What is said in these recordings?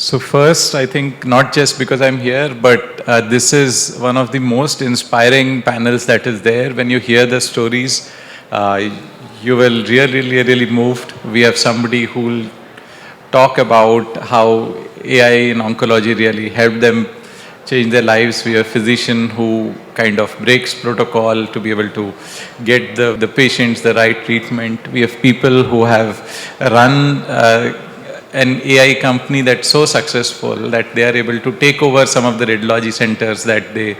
So first, I think not just because I'm here, but this is one of the most inspiring panels that is there. When you hear the stories, you will really moved. We have somebody who will talk about how AI in oncology really helped them change their lives. We have a physician who kind of breaks protocol to be able to get the patients the right treatment. We have people who have run an AI company that's so successful that they are able to take over some of the radiology centers that they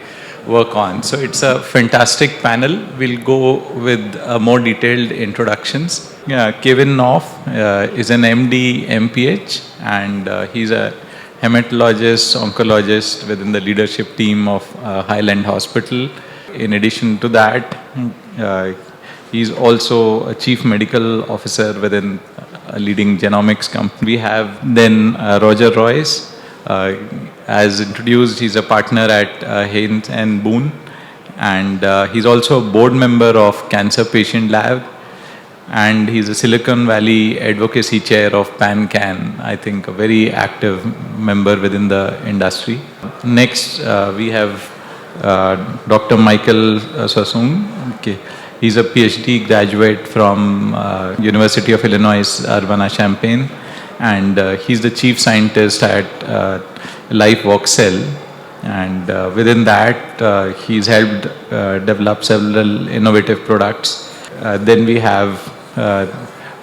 work on. So it's a fantastic panel. We'll go with more detailed introductions. Yeah, Kevin Knopf is an MD, MPH, and he's a hematologist, oncologist within the leadership team of Highland Hospital. In addition to that, he's also a chief medical officer within a leading genomics company. We have then Royse. As introduced, he's a partner at Haynes and Boone, and he's also a board member of Cancer Patient Lab, and he's a Silicon Valley Advocacy Chair of PanCan, I think a very active member within the industry. Next, we have Dr. Michael Sossong. Okay. He's a PhD graduate from University of Illinois, Urbana-Champaign, and he's the chief scientist at LifeVoxel. And within that, he's helped develop several innovative products. Then we have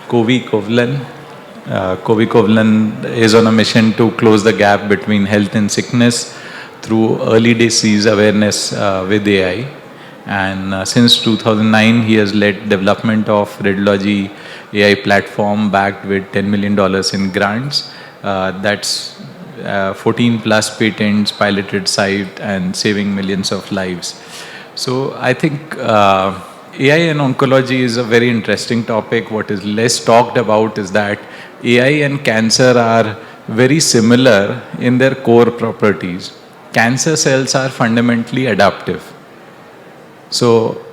Kovalan. Kovalan is on a mission to close the gap between health and sickness through early disease awareness with AI. And since 2009, he has led development of Radiology AI platform backed with $10 million in grants. That's 14 plus patents, piloted site, and saving millions of lives. So I think AI and oncology is a very interesting topic. What is less talked about is that AI and cancer are very similar in their core properties. Cancer cells are fundamentally adaptive. So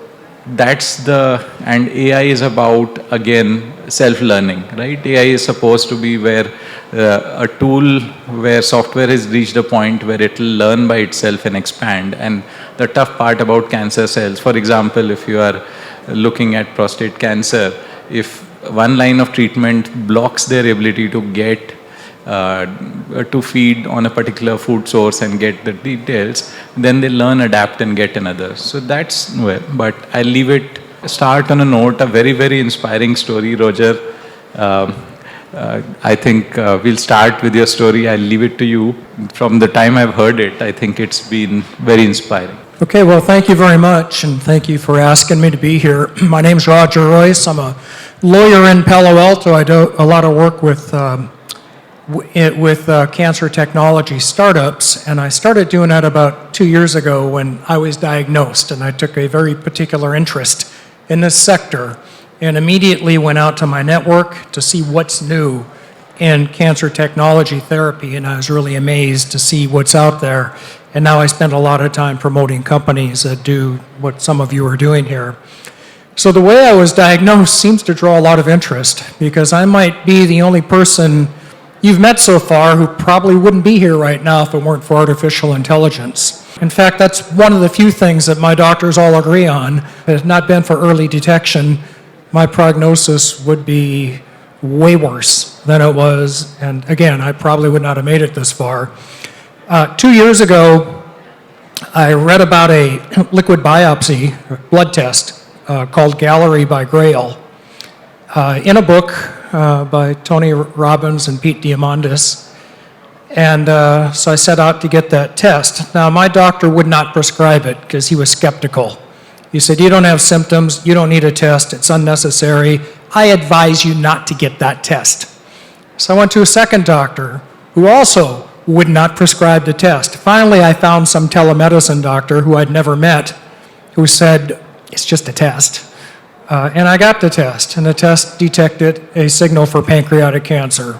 that's and AI is about, again, self-learning, right? AI is supposed to be where a tool where software has reached a point where it will learn by itself and expand. And the tough part about cancer cells, for example, if you are looking at prostate cancer, if one line of treatment blocks their ability to get to feed on a particular food source and get the details, then they learn, adapt, and get another. So that's where, but I'll leave it, start on a note, a very inspiring story, Roger. I think we'll start with your story. I'll leave it to you. From the time I've heard it, I think it's been very inspiring. Okay, well, thank you very much, and thank you for asking me to be here. My name's Roger Royse. I'm a lawyer in Palo Alto. I do a lot of work with cancer technology startups, and I started doing that about 2 years ago when I was diagnosed, and I took a very particular interest in this sector and immediately went out to my network to see what's new in cancer technology therapy, and I was really amazed to see what's out there. And now I spend a lot of time promoting companies that do what some of you are doing here. So the way I was diagnosed seems to draw a lot of interest, because I might be the only person you've met so far who probably wouldn't be here right now if it weren't for artificial intelligence. In fact, that's one of the few things that my doctors all agree on. If it had not been for early detection, my prognosis would be way worse than it was. And again, I probably would not have made it this far. 2 years ago, I read about a liquid biopsy blood test called Gallery by Grail in a book by Tony Robbins and Pete Diamandis. And so I set out to get that test. Now, my doctor would not prescribe it because he was skeptical. He said, you don't have symptoms, you don't need a test, it's unnecessary. I advise you not to get that test. So I went to a second doctor who also would not prescribe the test. Finally, I found some telemedicine doctor who I'd never met who said, it's just a test. And I got the test, and the test detected a signal for pancreatic cancer.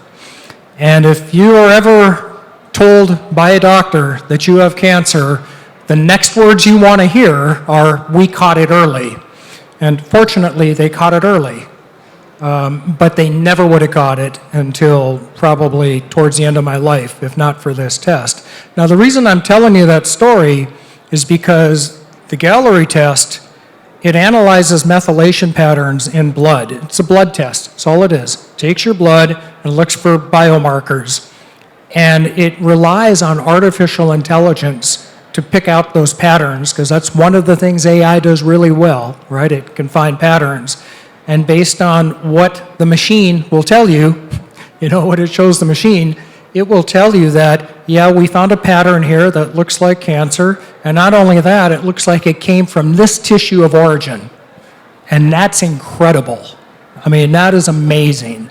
And if you are ever told by a doctor that you have cancer, the next words you want to hear are, we caught it early. And fortunately, they caught it early. but they never would have got it until probably towards the end of my life, if not for this test. Now, the reason I'm telling you that story is because the Gallery test, it analyzes methylation patterns in blood. It's a blood test. That's all it is. It takes your blood and looks for biomarkers. And it relies on artificial intelligence to pick out those patterns, because that's one of the things AI does really well, right? It can find patterns. And based on what the machine will tell you, you know, what it shows the machine, it will tell you that, yeah, we found a pattern here that looks like cancer, and not only that, it looks like it came from this tissue of origin. And that's incredible. I mean, that is amazing.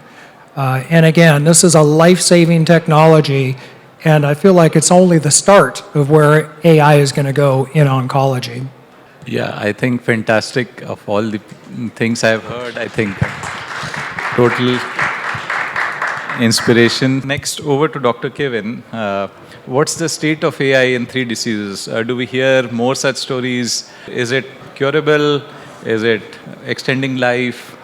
And again, this is a life-saving technology, and I feel like it's only the start of where AI is going to go in oncology. Yeah, I think fantastic. Of all the things I've heard, I think total inspiration. Next, over to Dr. Kevin. What's the state of AI in 3 diseases? Do we hear more such stories? Is it curable? Is it extending life?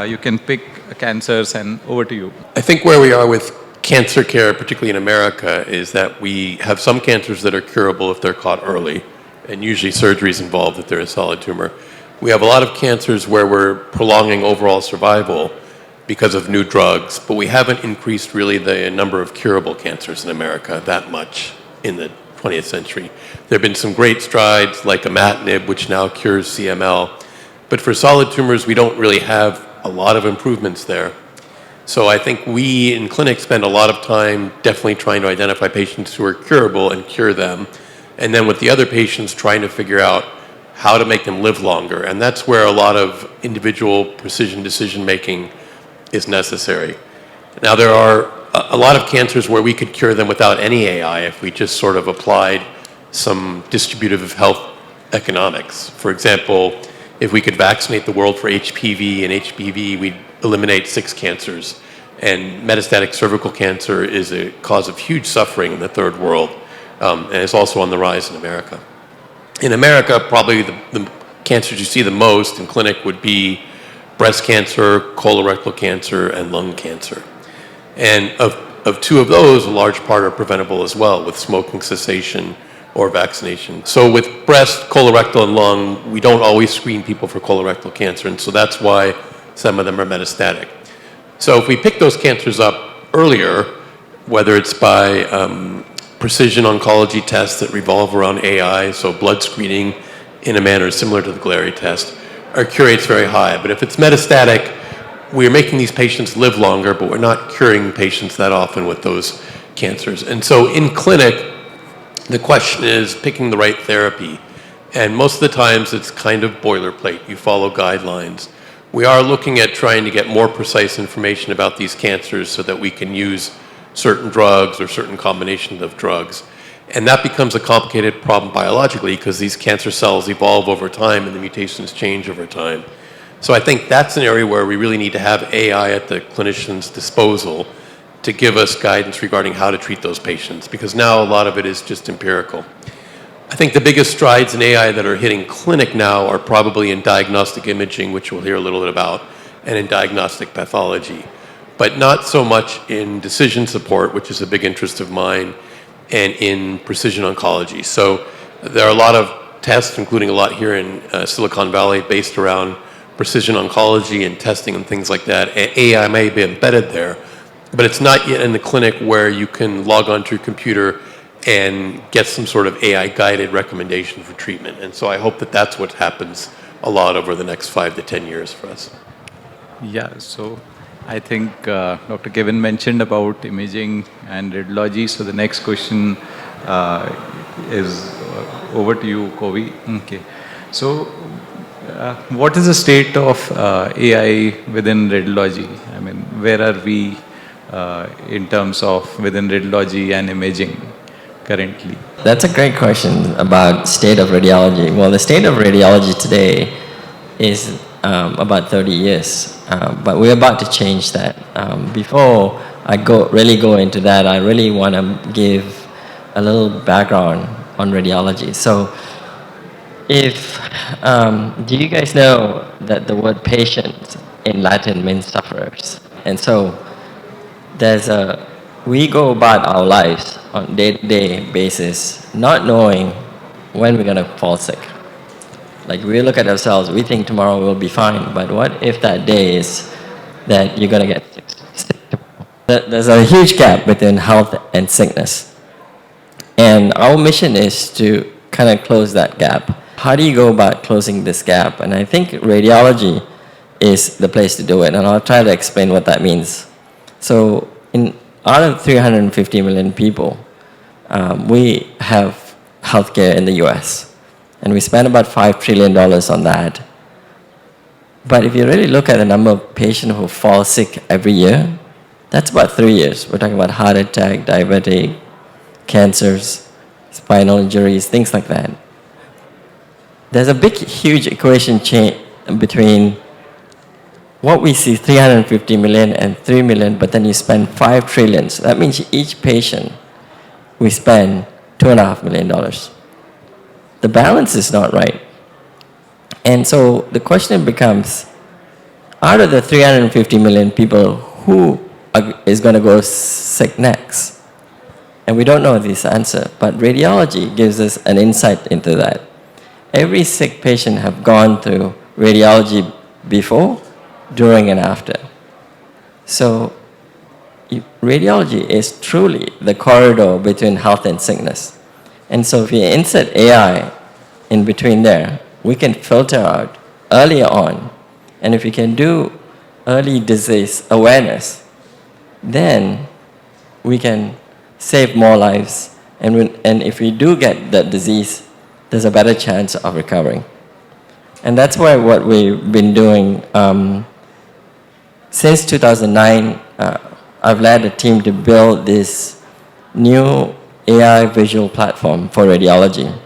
You can pick cancers, and over to you. I think where we are with cancer care, particularly in America, is that we have some cancers that are curable if they're caught early, and usually surgery is involved if they're a solid tumor. We have a lot of cancers where we're prolonging overall survival because of new drugs, but we haven't increased really the number of curable cancers in America that much in the 20th century. There have been some great strides like imatinib, which now cures CML, but for solid tumors, we don't really have a lot of improvements there. So I think we in clinics spend a lot of time definitely trying to identify patients who are curable and cure them, and then with the other patients trying to figure out how to make them live longer. And that's where a lot of individual precision decision making is necessary. Now, there are a lot of cancers where we could cure them without any AI if we just sort of applied some distributive health economics. For example, if we could vaccinate the world for HPV and HPV, we'd eliminate 6 cancers. And metastatic cervical cancer is a cause of huge suffering in the third world, and it's also on the rise in America. In America, probably the cancers you see the most in clinic would be breast cancer, colorectal cancer, and lung cancer. And of 2 of those, a large part are preventable as well with smoking cessation or vaccination. So with breast, colorectal, and lung, we don't always screen people for colorectal cancer, and so that's why some of them are metastatic. So if we pick those cancers up earlier, whether it's by precision oncology tests that revolve around AI, so blood screening in a manner similar to the Gallery test, our cure rate's very high. But if it's metastatic, we're making these patients live longer, but we're not curing patients that often with those cancers. And so in clinic, the question is picking the right therapy. And most of the times it's kind of boilerplate. You follow guidelines. We are looking at trying to get more precise information about these cancers so that we can use certain drugs or certain combinations of drugs. And that becomes a complicated problem biologically because these cancer cells evolve over time and the mutations change over time. So I think that's an area where we really need to have AI at the clinician's disposal to give us guidance regarding how to treat those patients, because now a lot of it is just empirical. I think the biggest strides in AI that are hitting clinic now are probably in diagnostic imaging, which we'll hear a little bit about, and in diagnostic pathology, but not so much in decision support, which is a big interest of mine, and in precision oncology. So there are a lot of tests, including a lot here in Silicon Valley, based around precision oncology and testing and things like that. AI may be embedded there, but it's not yet in the clinic where you can log onto your computer and get some sort of AI-guided recommendation for treatment. And so I hope that that's what happens a lot over the next 5 to 10 years for us. Yeah, so I think Dr. Kevin mentioned about imaging and radiology. So the next question is over to you, Kovey. Okay. So what is the state of AI within radiology? I mean, where are we in terms of within radiology and imaging currently? That's a great question about state of radiology. Well, the state of radiology today is about 30 years, but we're about to change that. Before I really go into that, I really want to give a little background on radiology. So do you guys know that the word patient in Latin means sufferers. And so we go about our lives on day-to-day basis, not knowing when we're going to fall sick. Like we look at ourselves, we think tomorrow will be fine, but what if that day is that you're going to get sick tomorrow? There's a huge gap between health and sickness. And our mission is to kind of close that gap. How do you go about closing this gap? And I think radiology is the place to do it, and I'll try to explain what that means. So out of 350 million people, we have healthcare in the US, and we spend about $5 trillion on that. But if you really look at the number of patients who fall sick every year, that's about 3 years. We're talking about heart attack, diabetic, cancers, spinal injuries, things like that. There's a big, huge equation change between what we see, 350 million and 3 million, but then you spend 5 trillion. So that means each patient, we spend $2.5 million. The balance is not right. And so the question becomes, out of the 350 million people, who is going to go sick next? And we don't know this answer, but radiology gives us an insight into that. Every sick patient have gone through radiology before, during, and after. So radiology is truly the corridor between health and sickness. And so if you insert AI in between there, we can filter out earlier on. And if we can do early disease awareness, then we can save more lives. And if we do get that disease, there's a better chance of recovering. And that's why what we've been doing since 2009, I've led a team to build this new AI visual platform for radiology.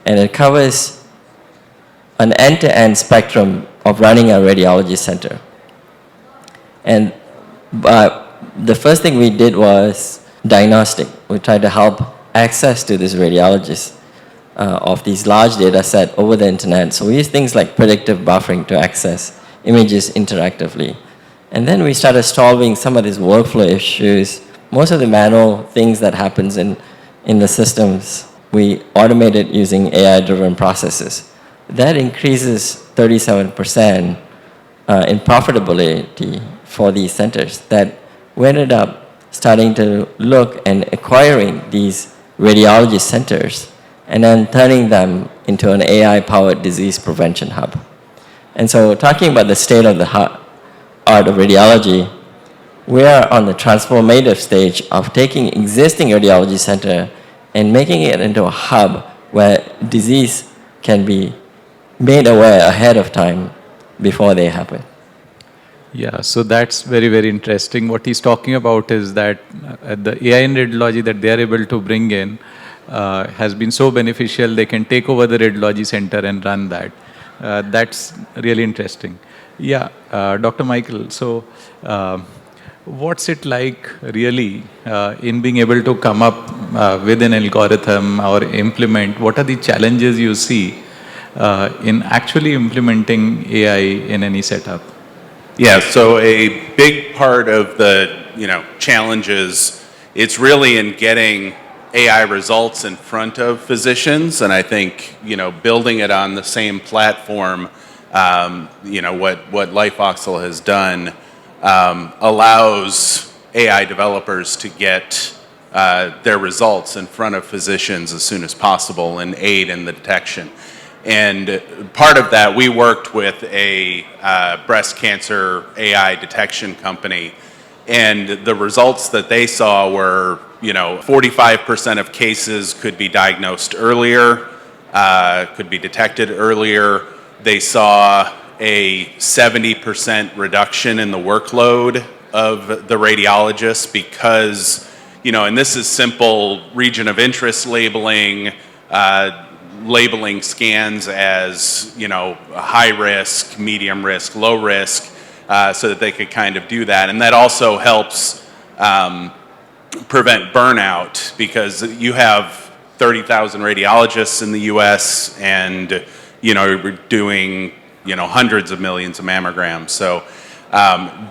And it covers an end-to-end spectrum of running a radiology center. And the first thing we did was diagnostic. We tried to help access to these radiologists of these large data set over the internet. So we use things like predictive buffering to access images interactively. And then we started solving some of these workflow issues. Most of the manual things that happens in the systems, we automated using AI-driven processes. That increases 37% in profitability for these centers, that we ended up starting to look and acquiring these radiology centers and then turning them into an AI-powered disease prevention hub. And so talking about the state of the art of radiology, we are on the transformative stage of taking existing radiology center and making it into a hub where disease can be made aware ahead of time before they happen. Yeah, so that's very, very interesting. What he's talking about is that the AI in radiology that they are able to bring in has been so beneficial, they can take over the radiology center and run that. That's really interesting. Yeah, Dr. Michael, so what's it like really in being able to come up with an algorithm or implement? What are the challenges you see in actually implementing AI in any setup? Yeah, so a big part of the challenges, it's really in getting AI results in front of physicians, and I think building it on the same platform, what LifeVoxel has done allows AI developers to get their results in front of physicians as soon as possible and aid in the detection. And part of that, we worked with a breast cancer AI detection company, and the results that they saw were, 45% of cases could be diagnosed earlier, could be detected earlier. They saw a 70% reduction in the workload of the radiologist because, and this is simple region of interest labeling, labeling scans as, high risk, medium risk, low risk, so that they could kind of do that. And that also helps prevent burnout because you have 30,000 radiologists in the US and, we're doing, hundreds of millions of mammograms. So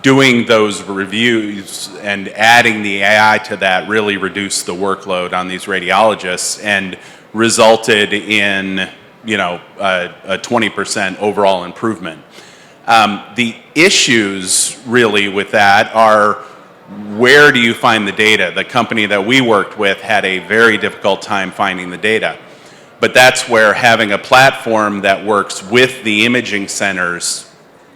doing those reviews and adding the AI to that really reduced the workload on these radiologists and resulted in, you know, a 20% overall improvement. The issues really with that are, where do you find the data? The company that we worked with had a very difficult time finding the data. But that's where having a platform that works with the imaging centers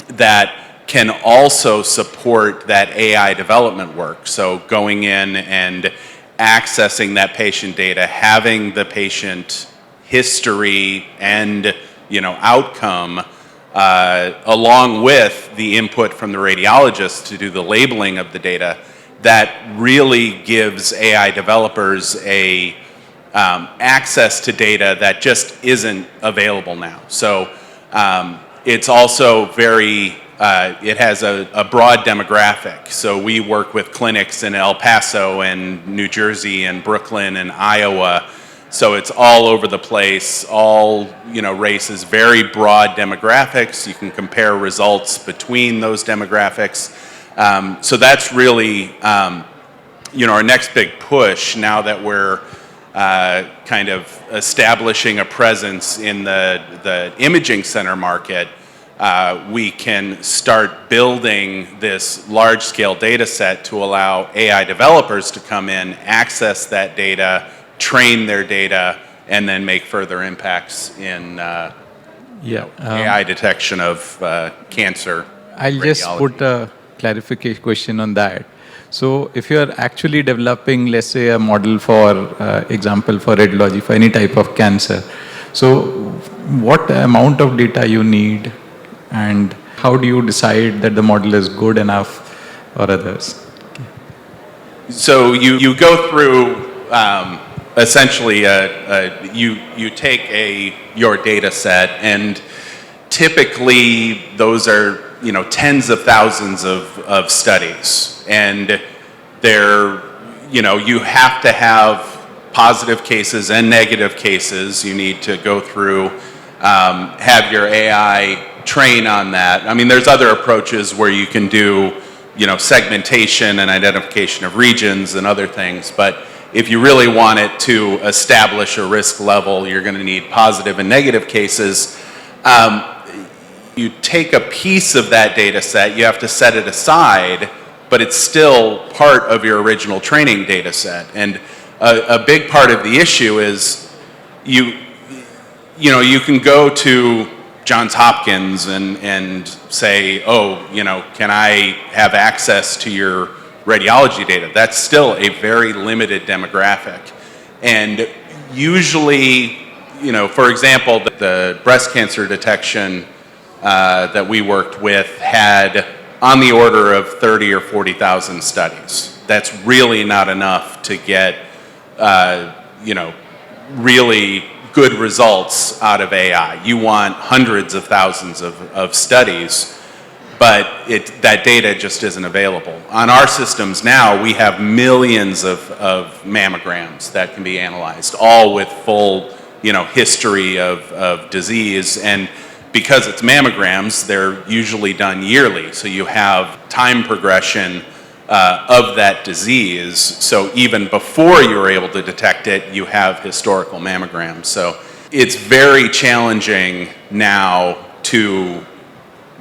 that can also support that AI development work. So going in and accessing that patient data, having the patient history and, you know, outcome, along with the input from the radiologist to do the labeling of the data, that really gives AI developers a access to data that just isn't available now. So it's also very, it has a broad demographic. So we work with clinics in El Paso and New Jersey and Brooklyn and Iowa. So it's all over the place, all, you know, races, very broad demographics. You can compare results between those demographics. So that's really, you know, our next big push now that we're kind of establishing a presence in the imaging center market. We can start building this large-scale data set to allow AI developers to come in, access that data, train their data, and then make further impacts in AI detection of cancer. I'll just put a clarification question on that. So if you're actually developing, let's say, a model for example, for radiology, for any type of cancer, so what amount of data you need, and how do you decide that the model is good enough or others? So you go through essentially you take your data set, and typically those are, you know, tens of thousands of studies, and they're, you know, you have to have positive cases and negative cases. You need to go through, have your AI train on that. I mean, there's other approaches where you can do, you know, segmentation and identification of regions and other things, but if you really want it to establish a risk level, you're going to need positive and negative cases. You take a piece of that data set, you have to set it aside, but it's still part of your original training data set. And a big part of the issue is you know, you can go to Johns Hopkins and say, oh, you know, can I have access to your radiology data? That's still a very limited demographic. And usually, you know, for example, the breast cancer detection that we worked with had on the order of 30 or 40,000 studies. That's really not enough to get, you know, really good results out of AI. You want hundreds of thousands of studies, but that data just isn't available. On our systems now, we have millions of mammograms that can be analyzed, all with full, you know, history of disease. And because it's mammograms, they're usually done yearly. So you have time progression of that disease. So even before you're able to detect it, you have historical mammograms. So it's very challenging now to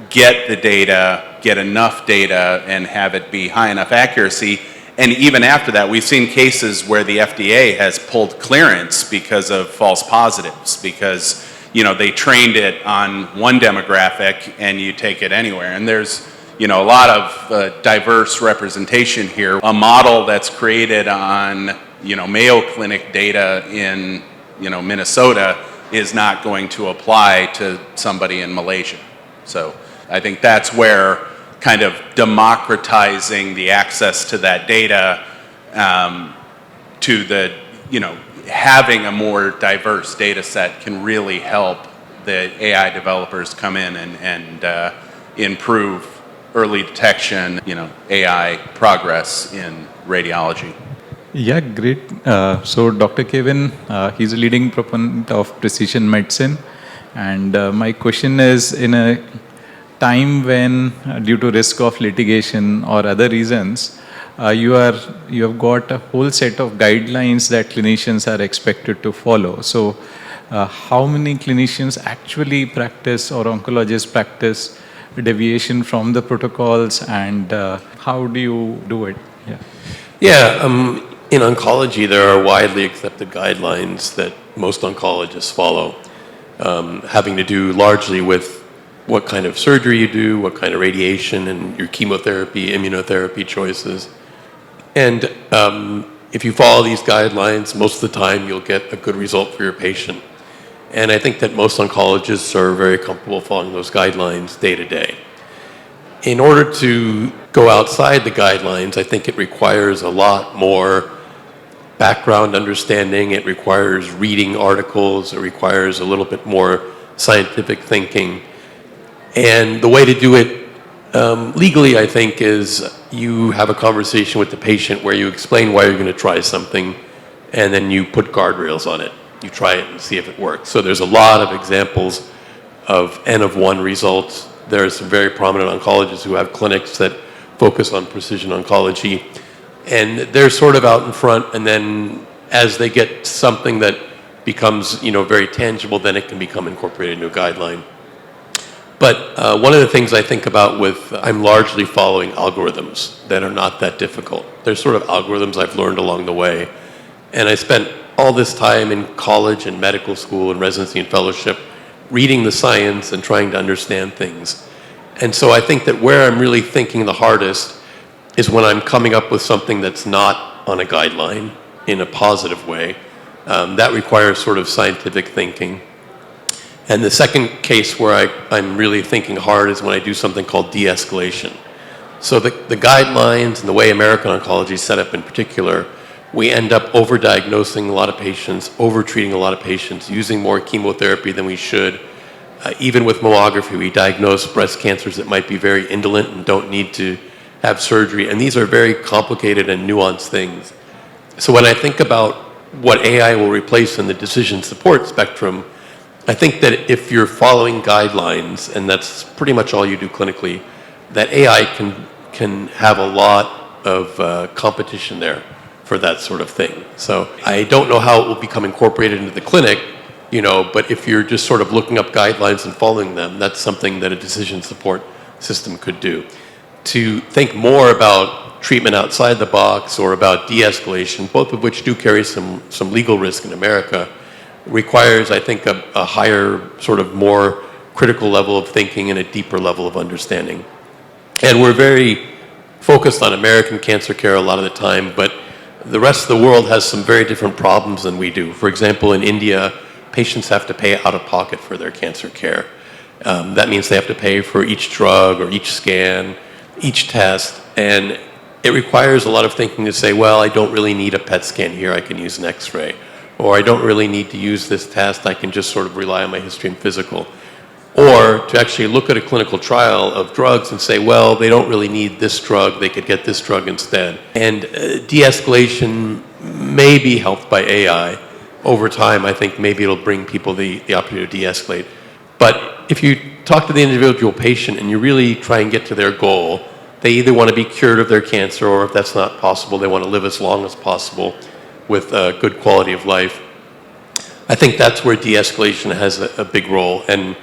get the data, get enough data, and have it be high enough accuracy. And even after that, we've seen cases where the FDA has pulled clearance because of false positives, because, you know, they trained it on one demographic and you take it anywhere. And there's, you know, a lot of diverse representation here. A model that's created on, you know, Mayo Clinic data in, you know, Minnesota is not going to apply to somebody in Malaysia. So I think that's where kind of democratizing the access to that data, to the, you know, having a more diverse data set can really help the AI developers come in and improve early detection, you know, AI progress in radiology. Yeah, great. So Dr. Kevin, he's a leading proponent of precision medicine. And my question is, in a time when, due to risk of litigation or other reasons, you have got a whole set of guidelines that clinicians are expected to follow. So, how many clinicians actually practice or oncologists practice deviation from the protocols, and how do you do it? Yeah. Yeah, in oncology, there are widely accepted guidelines that most oncologists follow, having to do largely with what kind of surgery you do, what kind of radiation, and your chemotherapy, immunotherapy choices. And if you follow these guidelines, most of the time you'll get a good result for your patient. And I think that most oncologists are very comfortable following those guidelines day to day. In order to go outside the guidelines, I think it requires a lot more background understanding. It requires reading articles. It requires a little bit more scientific thinking. And the way to do it legally, I think, is you have a conversation with the patient where you explain why you're going to try something, and then you put guardrails on it. You try it and see if it works. So there's a lot of examples of N of 1 results. There are some very prominent oncologists who have clinics that focus on precision oncology, and they're sort of out in front, and then as they get something that becomes, very tangible, then it can become incorporated into a guideline. But one of the things I think about I'm largely following algorithms that are not that difficult. They're sort of algorithms I've learned along the way. And I spent all this time in college and medical school and residency and fellowship reading the science and trying to understand things. And so I think that where I'm really thinking the hardest is when I'm coming up with something that's not on a guideline in a positive way. That requires sort of scientific thinking. And the second case where I'm really thinking hard is when I do something called de-escalation. So the guidelines and the way American oncology is set up in particular, we end up overdiagnosing a lot of patients, overtreating a lot of patients, using more chemotherapy than we should. Even with mammography, we diagnose breast cancers that might be very indolent and don't need to have surgery. And these are very complicated and nuanced things. So when I think about what AI will replace in the decision support spectrum, I think that if you're following guidelines, and that's pretty much all you do clinically, that AI can have a lot of competition there for that sort of thing. So I don't know how it will become incorporated into the clinic, but if you're just sort of looking up guidelines and following them, that's something that a decision support system could do. To think more about treatment outside the box or about de-escalation, both of which do carry some legal risk in America, requires, I think, a higher, sort of more critical level of thinking and a deeper level of understanding. And we're very focused on American cancer care a lot of the time, but the rest of the world has some very different problems than we do. For example, in India, patients have to pay out of pocket for their cancer care. That means they have to pay for each drug or each scan, each test, and it requires a lot of thinking to say, well, I don't really need a PET scan here, I can use an X-ray. Or I don't really need to use this test, I can just sort of rely on my history and physical. Or to actually look at a clinical trial of drugs and say, well, they don't really need this drug, they could get this drug instead. And de-escalation may be helped by AI. Over time, I think maybe it'll bring people the opportunity to de-escalate. But if you talk to the individual patient and you really try and get to their goal, they either want to be cured of their cancer, or if that's not possible, they want to live as long as possible with a good quality of life. I think that's where de-escalation has a big role. And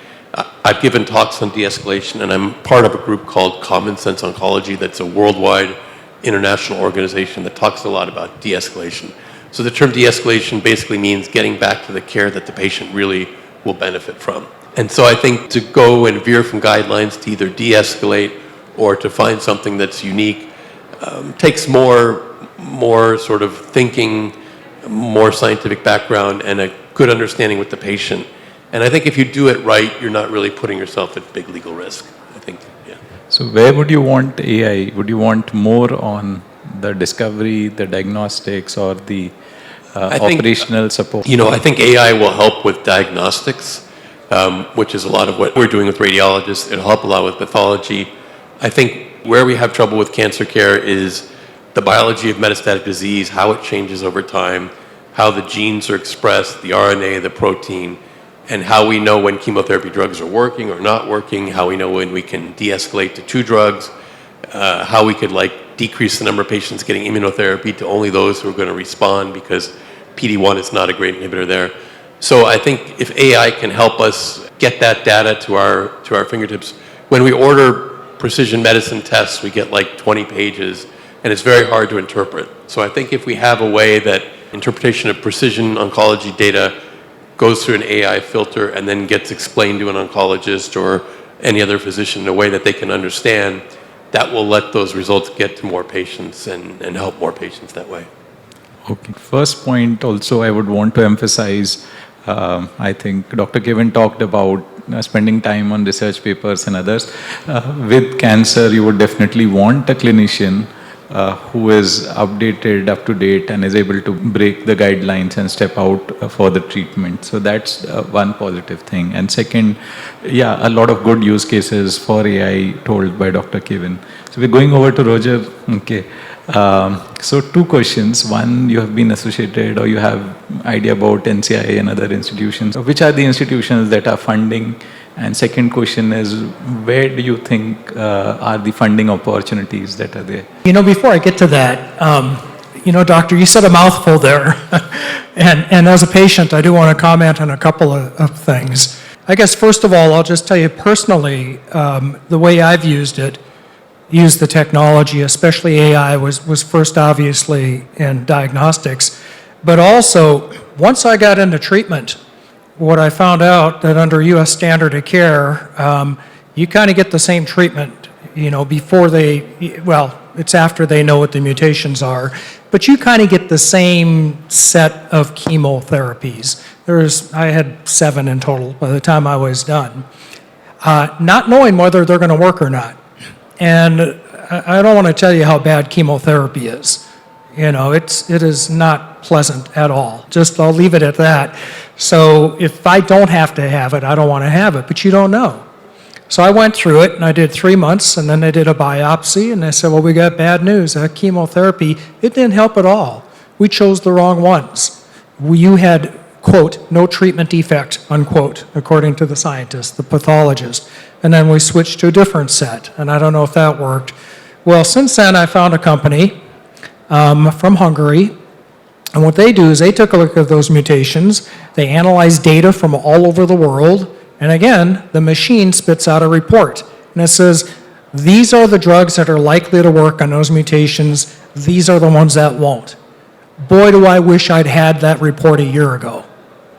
I've given talks on de-escalation, and I'm part of a group called Common Sense Oncology that's a worldwide international organization that talks a lot about de-escalation. So the term de-escalation basically means getting back to the care that the patient really will benefit from. And so I think to go and veer from guidelines to either de-escalate or to find something that's unique takes more sort of thinking, more scientific background, and a good understanding with the patient. And I think if you do it right, you're not really putting yourself at big legal risk, I think, yeah. So where would you want AI? Would you want more on the discovery, the diagnostics, or the operational support? I think AI will help with diagnostics, which is a lot of what we're doing with radiologists. It'll help a lot with pathology. I think where we have trouble with cancer care is the biology of metastatic disease, how it changes over time, how the genes are expressed, the RNA, the protein. and how we know when chemotherapy drugs are working or not working, how we know when we can de-escalate to 2 drugs, how we could decrease the number of patients getting immunotherapy to only those who are going to respond because PD-1 is not a great inhibitor there. So I think if AI can help us get that data to our fingertips, when we order precision medicine tests, we get 20 pages, and it's very hard to interpret. So I think if we have a way that interpretation of precision oncology data goes through an AI filter and then gets explained to an oncologist or any other physician in a way that they can understand, that will let those results get to more patients and help more patients that way. Okay. First point also I would want to emphasize, I think Dr. Kevin talked about spending time on research papers and others. With cancer, you would definitely want a clinician who is updated, up to date, and is able to break the guidelines and step out for the treatment. So that's one positive thing. And second, yeah, a lot of good use cases for AI told by Dr. Kevin. So we're going over to Roger. Okay. So 2 questions. One, you have been associated or you have idea about NCI and other institutions. So which are the institutions that are funding? And second question is, where do you think are the funding opportunities that are there? Before I get to that, doctor, you said a mouthful there. and as a patient, I do want to comment on a couple of things. I guess, first of all, I'll just tell you personally, the way I've used the technology, especially AI, was first obviously in diagnostics. But also, once I got into treatment, what I found out that under U.S. standard of care, you kind of get the same treatment, before it's after they know what the mutations are, but you kind of get the same set of chemotherapies. I had 7 in total by the time I was done, not knowing whether they're going to work or not. And I don't want to tell you how bad chemotherapy is. It is not pleasant at all. I'll leave it at that. So if I don't have to have it, I don't want to have it, but you don't know. So I went through it, and I did 3 months, and then they did a biopsy, and they said, well, we got bad news. That chemotherapy, it didn't help at all. We chose the wrong ones. You had, quote, no treatment defect, unquote, according to the scientist, the pathologist. And then we switched to a different set, and I don't know if that worked. Well, since then, I found a company from Hungary, and what they do is they took a look at those mutations, they analyze data from all over the world, and again, the machine spits out a report, and it says, these are the drugs that are likely to work on those mutations, these are the ones that won't. Boy, do I wish I'd had that report a year ago.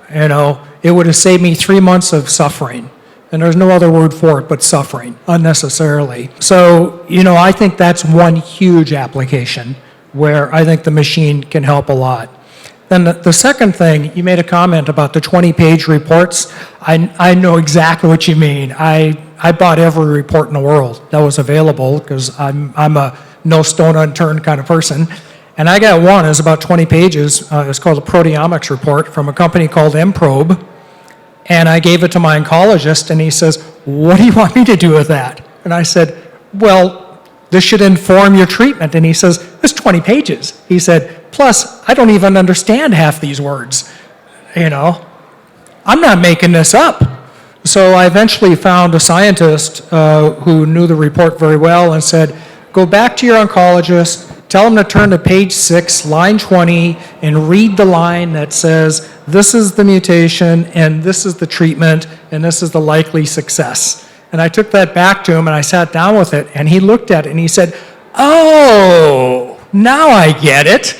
It would have saved me 3 months of suffering. And there's no other word for it but suffering, unnecessarily. So, I think that's one huge application where I think the machine can help a lot. Then the second thing, you made a comment about the 20-page reports. I know exactly what you mean. I bought every report in the world that was available because I'm a no stone unturned kind of person. And I got one, it was about 20 pages. It's called a proteomics report from a company called mProbe. And I gave it to my oncologist, and he says, what do you want me to do with that? And I said, well, this should inform your treatment. And he says, it's 20 pages. He said, plus, I don't even understand half these words. I'm not making this up. So I eventually found a scientist who knew the report very well and said, go back to your oncologist, tell them to turn to page 6, line 20, and read the line that says, this is the mutation, and this is the treatment, and this is the likely success. And I took that back to him, and I sat down with it, and he looked at it, and he said, oh, now I get it.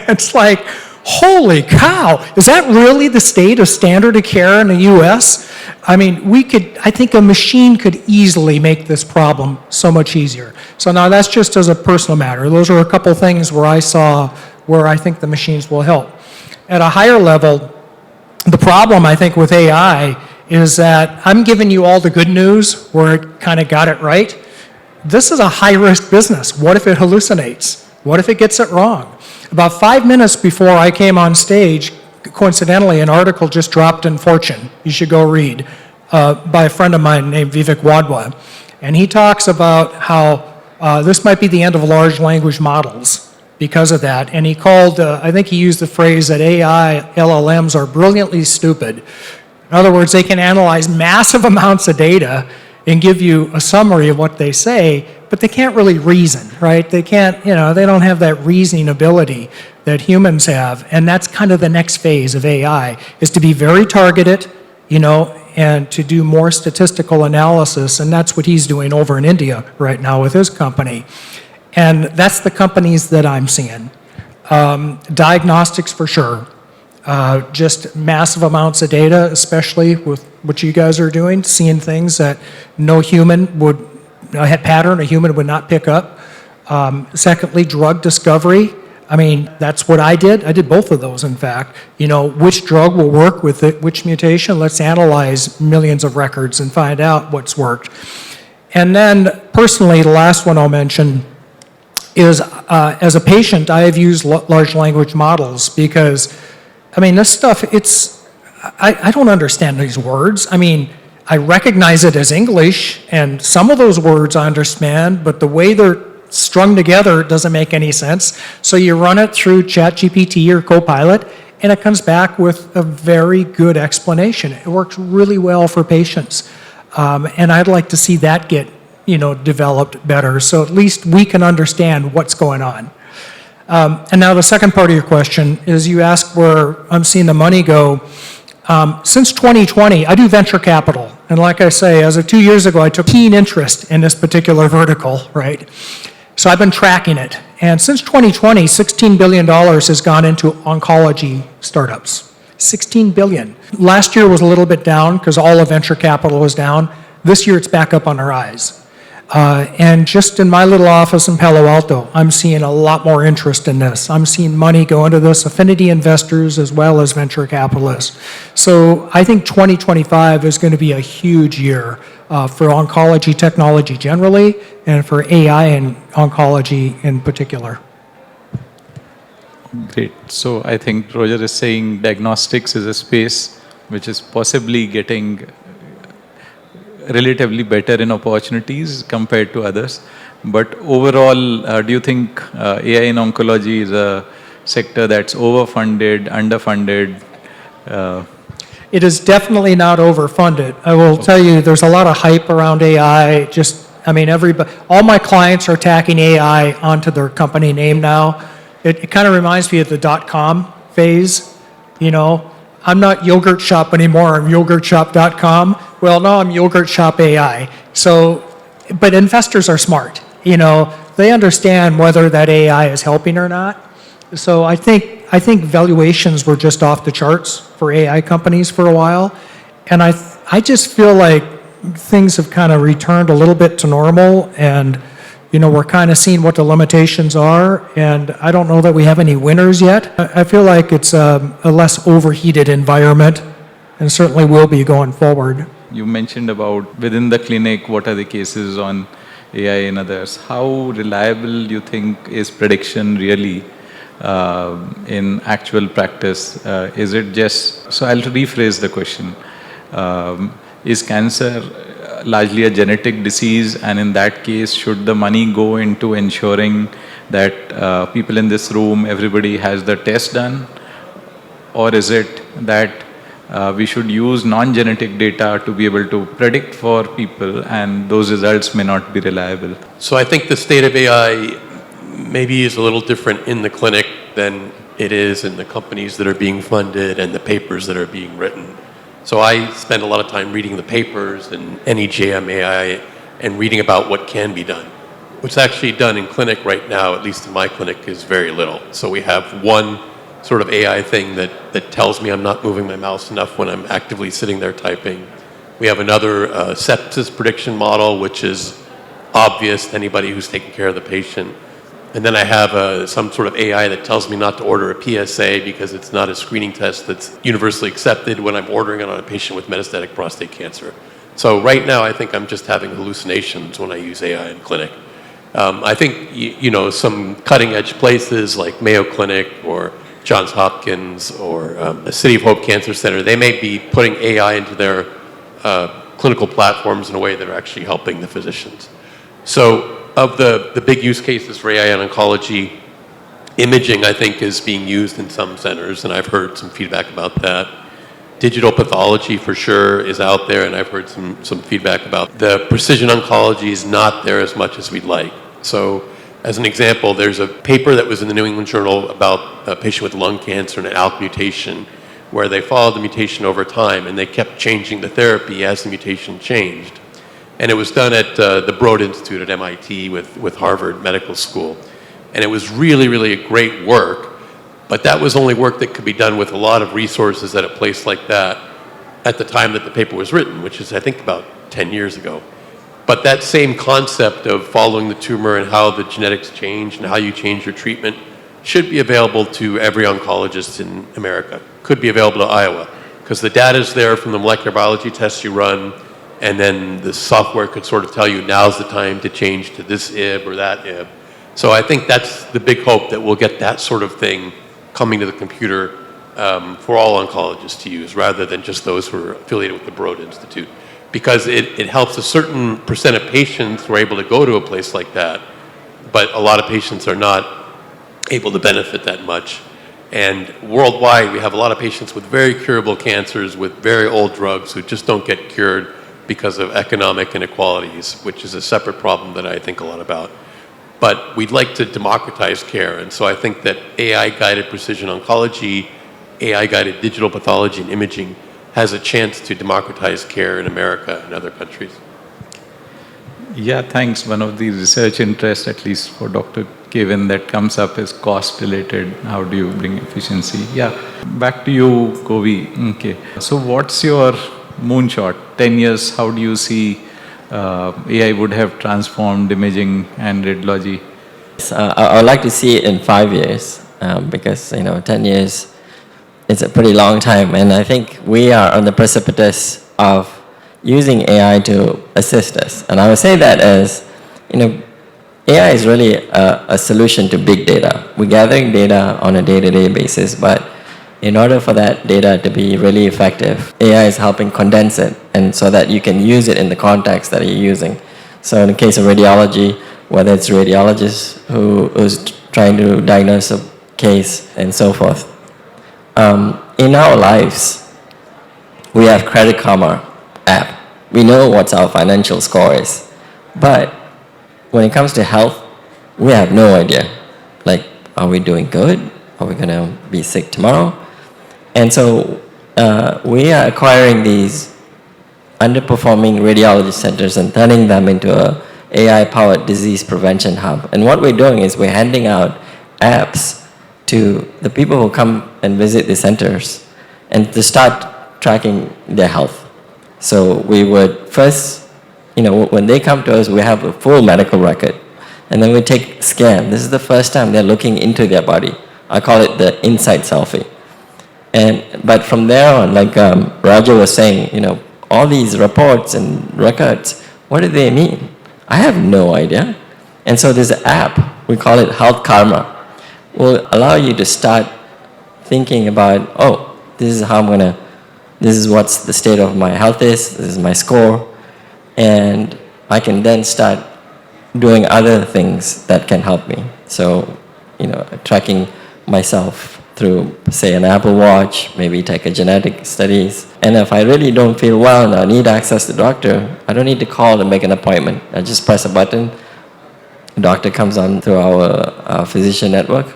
It's like, holy cow, is that really the state of standard of care in the U.S.? I mean, I think a machine could easily make this problem so much easier. So now that's just as a personal matter. Those are a couple things where I saw where I think the machines will help. At a higher level, the problem I think with AI is that I'm giving you all the good news where it kind of got it right. This is a high-risk business. What if it hallucinates? What if it gets it wrong? About 5 minutes before I came on stage, coincidentally, an article just dropped in Fortune, you should go read, by a friend of mine named Vivek Wadhwa. And he talks about how this might be the end of large language models because of that. And he called, I think he used the phrase that AI LLMs are brilliantly stupid. In other words, they can analyze massive amounts of data and give you a summary of what they say, but they can't really reason, right? They can't, they don't have that reasoning ability that humans have. And that's kind of the next phase of AI, is to be very targeted, and to do more statistical analysis. And that's what he's doing over in India right now with his company. And that's the companies that I'm seeing. Diagnostics for sure. Just massive amounts of data, especially with what you guys are doing, seeing things that no human would, a pattern a human would not pick up. Secondly, drug discovery. I mean, that's what I did. I did both of those, in fact. Which drug will work with it, which mutation? Let's analyze millions of records and find out what's worked. And then, personally, the last one I'll mention is, as a patient, I have used large language models because, this stuff, I don't understand these words. I recognize it as English, and some of those words I understand, but the way they're strung together doesn't make any sense. So you run it through ChatGPT or Copilot, and it comes back with a very good explanation. It works really well for patients. And I'd like to see that get, developed better, so at least we can understand what's going on. And now the second part of your question is, you ask where I'm seeing the money go. Since 2020, I do venture capital. And like I say, as of 2 years ago, I took keen interest in this particular vertical, right? So I've been tracking it. And since 2020, $16 billion has gone into oncology startups. $16 billion. Last year was a little bit down because all of venture capital was down. This year it's back up on the rise. And just in my little office in Palo Alto, I'm seeing a lot more interest in this. I'm seeing money go into this, affinity investors as well as venture capitalists. So I think 2025 is going to be a huge year for oncology technology generally, and for AI and oncology in particular. Great. So I think Roger is saying diagnostics is a space which is possibly getting relatively better in opportunities compared to others. But overall, do you think AI in oncology is a sector that's overfunded, underfunded? It is definitely not overfunded. I will tell you, there's a lot of hype around AI. Everybody, all my clients are tacking AI onto their company name now. It kind of reminds me of the .com phase. I'm not Yogurt Shop anymore, I'm yogurtshop.com. Well, no, I'm Yogurt Shop AI. But investors are smart. They understand whether that AI is helping or not. So I think valuations were just off the charts for AI companies for a while. And I just feel like things have kind of returned a little bit to normal, and we're kind of seeing what the limitations are, and I don't know that we have any winners yet. I feel like it's a less overheated environment, and certainly will be going forward. You mentioned about within the clinic, what are the cases on AI and others. How reliable do you think is prediction really in actual practice? Is it just, so I'll rephrase the question. Is cancer largely a genetic disease, and in that case, should the money go into ensuring that people in this room, everybody has the test done? Or is it that we should use non-genetic data to be able to predict for people, and those results may not be reliable? So I think the state of AI maybe is a little different in the clinic than it is in the companies that are being funded and the papers that are being written. So I spend a lot of time reading the papers and NEJM AI and reading about what can be done. What's actually done in clinic right now, at least in my clinic, is very little. So we have one sort of AI thing that tells me I'm not moving my mouse enough when I'm actively sitting there typing. We have another sepsis prediction model, which is obvious to anybody who's taking care of the patient. And then I have some sort of AI that tells me not to order a PSA because it's not a screening test that's universally accepted when I'm ordering it on a patient with metastatic prostate cancer. So right now, I think I'm just having hallucinations when I use AI in clinic. I think, some cutting edge places like Mayo Clinic or Johns Hopkins or the City of Hope Cancer Center, they may be putting AI into their clinical platforms in a way that are actually helping the physicians. So of the big use cases for AI in oncology, imaging, I think, is being used in some centers, and I've heard some feedback about that. Digital pathology for sure is out there, and I've heard some feedback about the precision oncology is not there as much as we'd like. So as an example, there's a paper that was in the New England Journal about a patient with lung cancer and an ALK mutation, where they followed the mutation over time and they kept changing the therapy as the mutation changed. And it was done at the Broad Institute at MIT with Harvard Medical School. And it was really, really a great work. But that was only work that could be done with a lot of resources at a place like that at the time that the paper was written, which is, I think, about 10 years ago. But that same concept of following the tumor and how the genetics change and how you change your treatment should be available to every oncologist in America. Could be available to Iowa, because the data is there from the molecular biology tests you run, and then the software could sort of tell you now's the time to change to this IB or that IB. So I think that's the big hope, that we'll get that sort of thing coming to the computer for all oncologists to use, rather than just those who are affiliated with the Broad Institute. Because it helps a certain percent of patients who are able to go to a place like that, but a lot of patients are not able to benefit that much. And worldwide, we have a lot of patients with very curable cancers with very old drugs who just don't get cured because of economic inequalities, which is a separate problem that I think a lot about. But we'd like to democratize care, and so I think that AI-guided precision oncology, AI-guided digital pathology and imaging has a chance to democratize care in America and other countries. Yeah, thanks. One of the research interests, at least for Dr. Kevin, that comes up is cost related. How do you bring efficiency? Yeah, back to you, Kovey. Okay. So what's your moonshot? 10 years, how do you see AI would have transformed imaging and radiology? I would like to see it in 5 years, because 10 years is a pretty long time, and I think we are on the precipice of using AI to assist us. And I would say that as AI is really a solution to big data. We're gathering data on a day-to-day basis, but in order for that data to be really effective, AI is helping condense it, and so that you can use it in the context that you're using. So in the case of radiology, whether it's a radiologist who's trying to diagnose a case and so forth. In our lives, we have Credit Karma app. We know what our financial score is. But when it comes to health, we have no idea. Like, are we doing good? Are we going to be sick tomorrow? And so we are acquiring these underperforming radiology centers and turning them into a AI-powered disease prevention hub. And what we're doing is we're handing out apps to the people who come and visit the centers and to start tracking their health. So we would first, when they come to us, we have a full medical record. And then we take a scan. This is the first time they're looking into their body. I call it the inside selfie. But from there on, like Roger was saying, all these reports and records, what do they mean? I have no idea. And so there's an app, we call it Health Karma, will allow you to start thinking about, this is what's the state of my health is, this is my score, and I can then start doing other things that can help me. So, tracking myself through, say, an Apple Watch, maybe take a genetic studies. And if I really don't feel well and I need access to the doctor, I don't need to call and make an appointment. I just press a button. The doctor comes on through our physician network.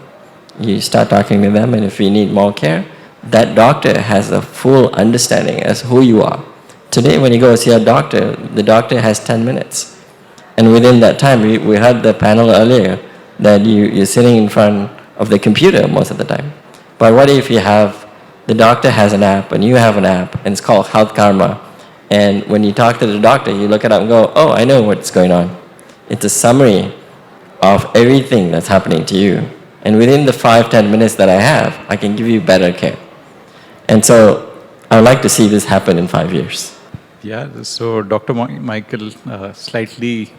You start talking to them, and if you need more care, that doctor has a full understanding as who you are. Today, when you go see a doctor, the doctor has 10 minutes. And within that time, we heard the panel earlier that you're sitting in front of the computer most of the time. But what if the doctor has an app and you have an app, and it's called Health Karma, and when you talk to the doctor, you look it up and go, I know what's going on. It's a summary of everything that's happening to you. And within the 5-10 minutes that I have, I can give you better care. And so I would like to see this happen in 5 years. Yeah, so Dr. Michael, slightly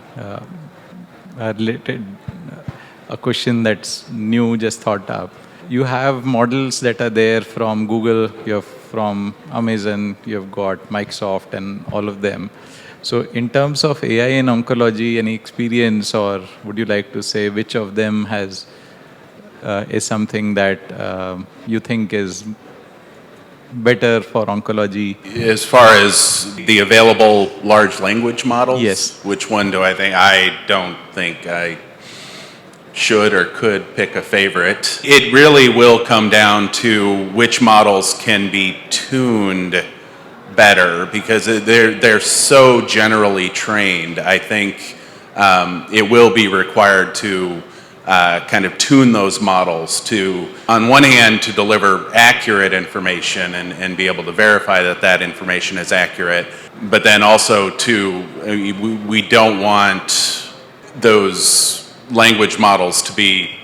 related, a question that's new, just thought up. You have models that are there from Google, you have from Amazon, you've got Microsoft and all of them. So in terms of AI in oncology, any experience, or would you like to say which of them is something that you think is better for oncology? As far as the available large language models, Yes. which one do I think? I don't think I should or could pick a favorite. It really will come down to which models can be tuned better because they're so generally trained. I think it will be required to kind of tune those models to, on one hand, to deliver accurate information and be able to verify that that information is accurate, but then also to, we don't want those language models to be,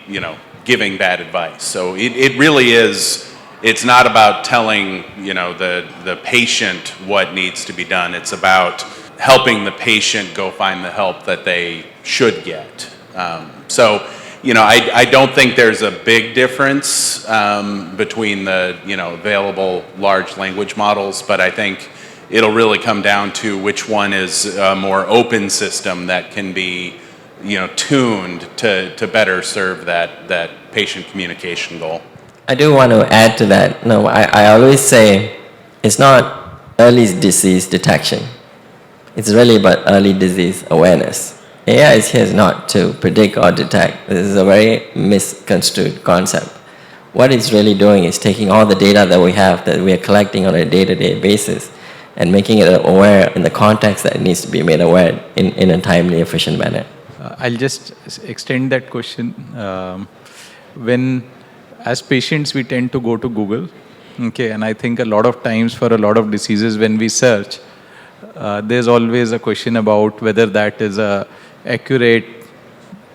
giving bad advice. So it really is, it's not about telling, the patient what needs to be done. It's about helping the patient go find the help that they should get. I don't think there's a big difference between the, available large language models, but I think it'll really come down to which one is a more open system that can be, tuned to better serve that patient communication goal. I do want to add to that. No, I always say it's not early disease detection. It's really about early disease awareness. AI is here not to predict or detect. This is a very misconstrued concept. What it's really doing is taking all the data that we have, that we are collecting on a day-to-day basis, and making it aware in the context that it needs to be made aware in a timely, efficient manner. I'll just extend that question. When, as patients, we tend to go to Google, okay, and I think a lot of times for a lot of diseases when we search, there's always a question about whether that is a accurate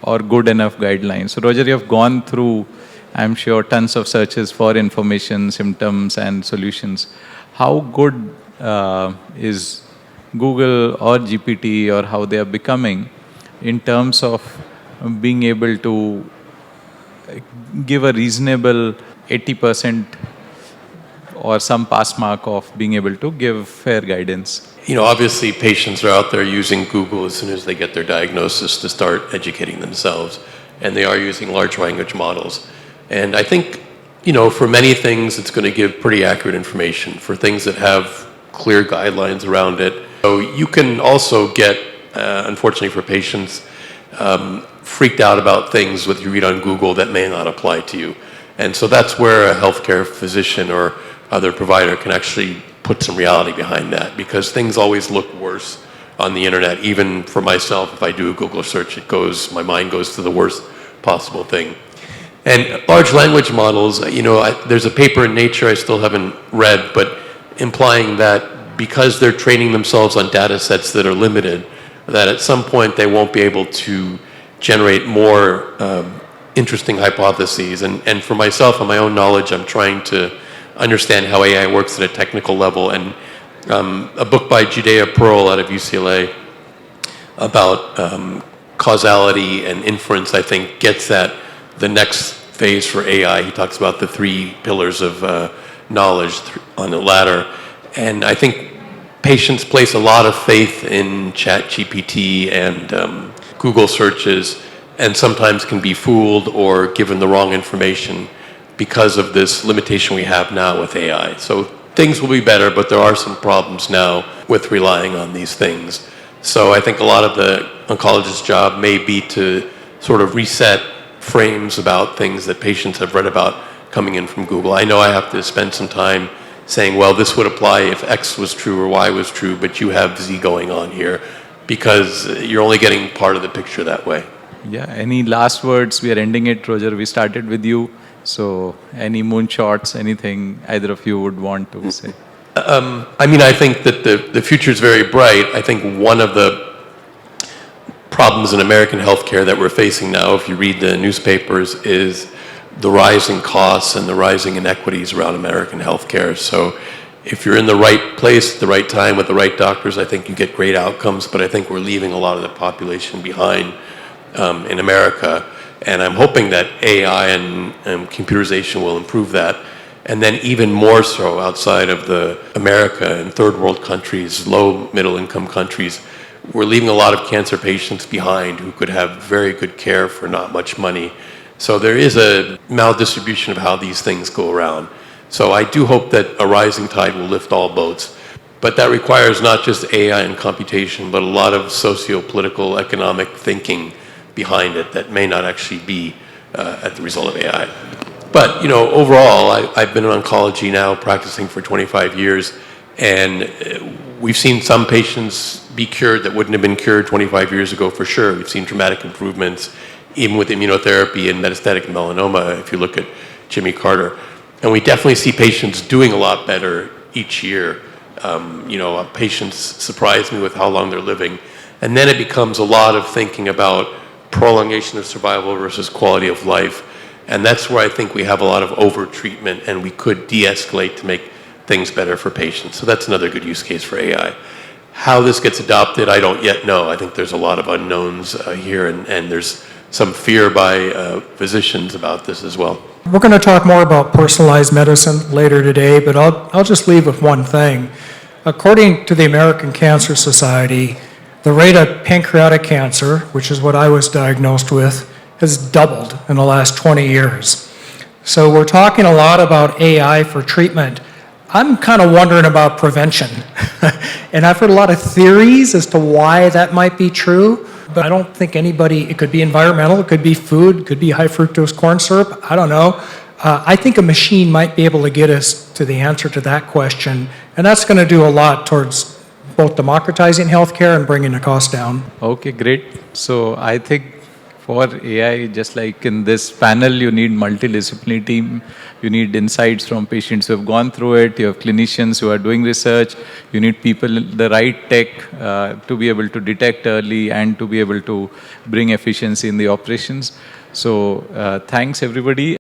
or good enough guidelines. So Roger, you have gone through, I'm sure, tons of searches for information, symptoms, and solutions. How good is Google or GPT, or how they are becoming in terms of being able to give a reasonable 80% or some pass mark of being able to give fair guidance? Obviously patients are out there using Google as soon as they get their diagnosis to start educating themselves, and they are using large language models. And I think, for many things it's going to give pretty accurate information for things that have clear guidelines around it. So you can also get, unfortunately for patients, freaked out about things that you read on Google that may not apply to you. And so that's where a healthcare physician or other provider can actually put some reality behind that, because things always look worse on the internet. Even for myself, if I do a Google search, my mind goes to the worst possible thing. And large language models, there's a paper in Nature I still haven't read, but implying that because they're training themselves on data sets that are limited, that at some point they won't be able to generate more interesting hypotheses. And for myself and my own knowledge, I'm trying to understand how AI works at a technical level. And a book by Judea Pearl out of UCLA about causality and inference, I think, gets at the next phase for AI. He talks about the 3 pillars of knowledge on the ladder. And I think patients place a lot of faith in ChatGPT and Google searches, and sometimes can be fooled or given the wrong information because of this limitation we have now with AI. So things will be better, but there are some problems now with relying on these things. So I think a lot of the oncologist's job may be to sort of reset frames about things that patients have read about coming in from Google. I know I have to spend some time saying, well, this would apply if X was true or Y was true, but you have Z going on here, because you're only getting part of the picture that way. Yeah, any last words? We are ending it, Roger. We started with you. So any moonshots, anything either of you would want to say? I think that the future is very bright. I think one of the problems in American healthcare that we're facing now, if you read the newspapers, is the rising costs and the rising inequities around American healthcare. So if you're in the right place at the right time with the right doctors, I think you get great outcomes, but I think we're leaving a lot of the population behind in America. And I'm hoping that AI and computerization will improve that. And then even more so outside of America and third world countries, low middle income countries, we're leaving a lot of cancer patients behind who could have very good care for not much money. So there is a maldistribution of how these things go around. So I do hope that a rising tide will lift all boats. But that requires not just AI and computation, but a lot of socio-political, economic thinking behind it that may not actually be at the result of AI. But, you know, overall, I've been in oncology now practicing for 25 years, and we've seen some patients be cured that wouldn't have been cured 25 years ago for sure. We've seen dramatic improvements, even with immunotherapy and metastatic melanoma, if you look at Jimmy Carter. And we definitely see patients doing a lot better each year. You know, patients surprise me with how long they're living. And then it becomes a lot of thinking about prolongation of survival versus quality of life. And that's where I think we have a lot of over-treatment, and we could de-escalate to make things better for patients. So that's another good use case for AI. How this gets adopted, I don't yet know. I think there's a lot of unknowns here, and there's some fear by physicians about this as well. We're going to talk more about personalized medicine later today, but I'll just leave with one thing. According to the American Cancer Society, the rate of pancreatic cancer, which is what I was diagnosed with, has doubled in the last 20 years. So we're talking a lot about AI for treatment. I'm kind of wondering about prevention. And I've heard a lot of theories as to why that might be true, but I don't think anybody, it could be environmental, it could be food, it could be high fructose corn syrup, I don't know. I think a machine might be able to get us to the answer to that question, and that's going to do a lot towards both democratizing healthcare and bringing the cost down. Okay, great. So I think for AI, just like in this panel, you need multidisciplinary team. You need insights from patients who have gone through it. You have clinicians who are doing research. You need people, the right tech to be able to detect early and to be able to bring efficiency in the operations. So thanks, everybody.